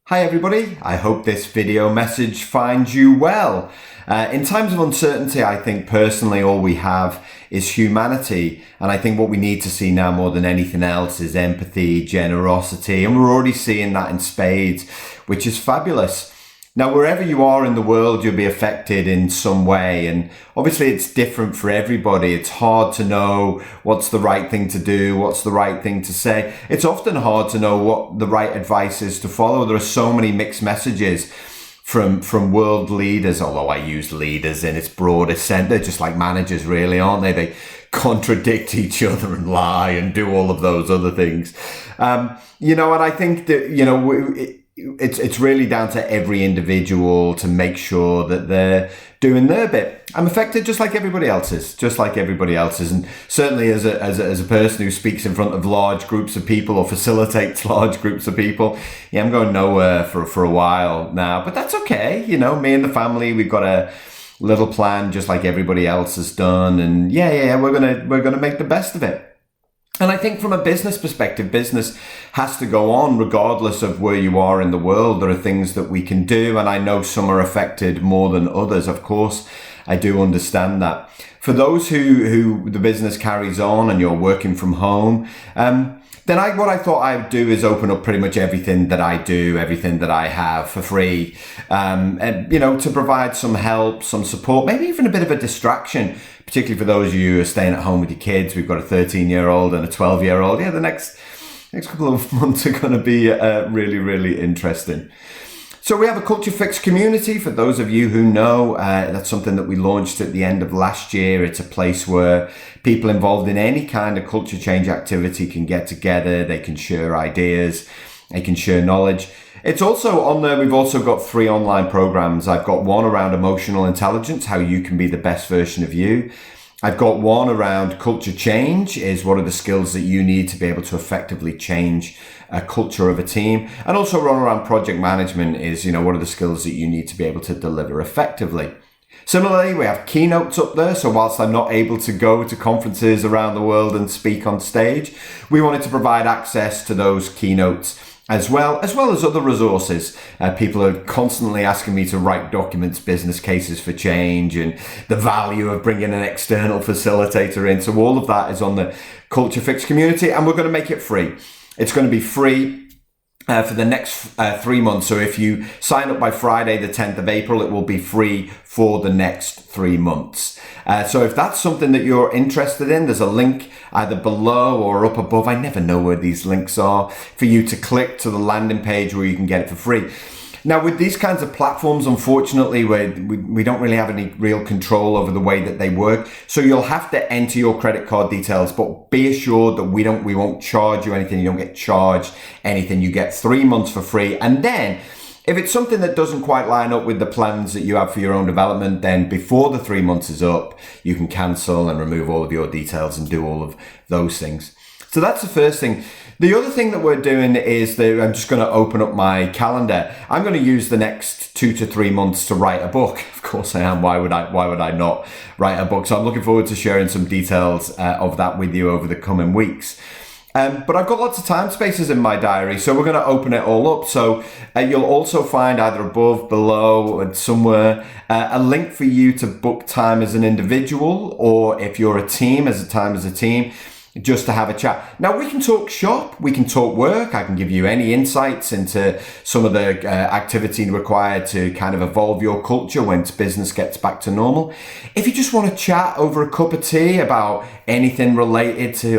Hi everybody, I hope this video message finds you well. In times of uncertainty, I think personally all we have is humanity, and I think what we need to see now more than anything else is empathy, generosity, and we're already seeing that in spades, which is fabulous. Now, wherever you are in the world, you'll be affected in some way. And obviously it's different for everybody. It's hard to know what's the right thing to do, what's the right thing to say. It's often hard to know what the right advice is to follow. There are so many mixed messages from world leaders, although I use leaders in its broadest sense. They're just like managers, really, aren't they? They contradict each other and lie and do all of those other things. And I think that, it's really down to every individual to make sure that they're doing their bit. I'm affected just like everybody else is, and certainly as a person who speaks in front of large groups of people or facilitates large groups of people, I'm going nowhere for a while now, but that's okay. Me and the family, we've got a little plan just like everybody else has done, and we're gonna make the best of it. And I think from a business perspective, business has to go on regardless of where you are in the world. There are things that we can do, and I know some are affected more than others. Of course, I do understand that. For those who the business carries on and you're working from home, then what I thought I would do is open up pretty much everything that I do, everything that I have for free, to provide some help, some support, maybe even a bit of a distraction, particularly for those of you who are staying at home with your kids. We've got a 13-year-old and a 12-year-old. The next couple of months are going to be really, really interesting. So we have a Culture Fix community. For those of you who know, that's something that we launched at the end of last year. It's a place where people involved in any kind of culture change activity can get together. They can share ideas. They can share knowledge. It's also on there. We've also got 3 online programs. I've got one around emotional intelligence, how you can be the best version of you. I've got one around culture change, is what are the skills that you need to be able to effectively change a culture of a team. And also one around project management is, what are the skills that you need to be able to deliver effectively. Similarly, we have keynotes up there. So whilst I'm not able to go to conferences around the world and speak on stage, we wanted to provide access to those keynotes as well as other resources. People are constantly asking me to write documents, business cases for change, and the value of bringing an external facilitator in. So all of that is on the Culture Fix community, and we're going to make it free. It's going to be free for the next 3 months. So if you sign up by Friday, the 10th of April, it will be free for the next 3 months. So if that's something that you're interested in, there's a link either below or up above. I never know where these links are, for you to click to the landing page where you can get it for free. Now, with these kinds of platforms, unfortunately, we don't really have any real control over the way that they work. So you'll have to enter your credit card details, but be assured that we won't charge you anything. You don't get charged anything. You get 3 months for free. And then if it's something that doesn't quite line up with the plans that you have for your own development, then before the 3 months is up, you can cancel and remove all of your details and do all of those things. So that's the first thing. The other thing that we're doing is that I'm just going to open up my calendar. I'm going to use the next 2 to 3 months to write a book. Of course I am. Why would I not write a book? So I'm looking forward to sharing some details of that with you over the coming weeks. But I've got lots of time spaces in my diary, so we're going to open it all up. So you'll also find either above, below, and somewhere a link for you to book time as an individual, or if you're a team, as a team, just to have a chat. Now, we can talk shop, we can talk work. I can give you any insights into some of the activity required to kind of evolve your culture once business gets back to normal. If you just want to chat over a cup of tea about anything related to,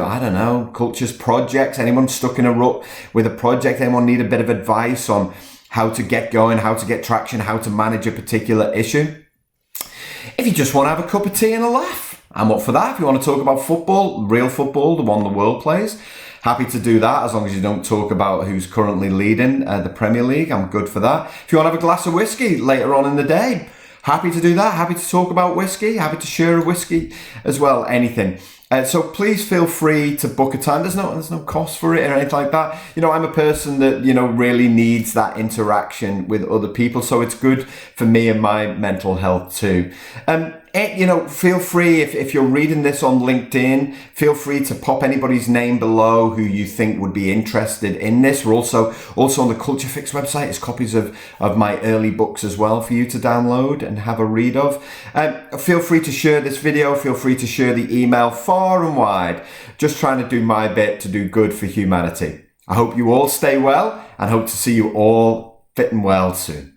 cultures, projects, anyone stuck in a rut with a project, anyone need a bit of advice on how to get going, how to get traction, how to manage a particular issue. If you just want to have a cup of tea and a laugh, I'm up for that. If you want to talk about football, real football, the one the world plays, happy to do that, as long as you don't talk about who's currently leading the Premier League. I'm good for that. If you want to have a glass of whiskey later on in the day, happy to do that. Happy to talk about whiskey. Happy to share a whiskey as well. Anything. So please feel free to book a time. There's no cost for it or anything like that. I'm a person that, really needs that interaction with other people. So it's good for me and my mental health too. Feel free, if you're reading this on LinkedIn, feel free to pop anybody's name below who you think would be interested in this. We're also on the Culture Fix website. There's copies of my early books as well for you to download and have a read of. Feel free to share this video. Feel free to share the email far and wide. Just trying to do my bit to do good for humanity. I hope you all stay well and hope to see you all fit and well soon.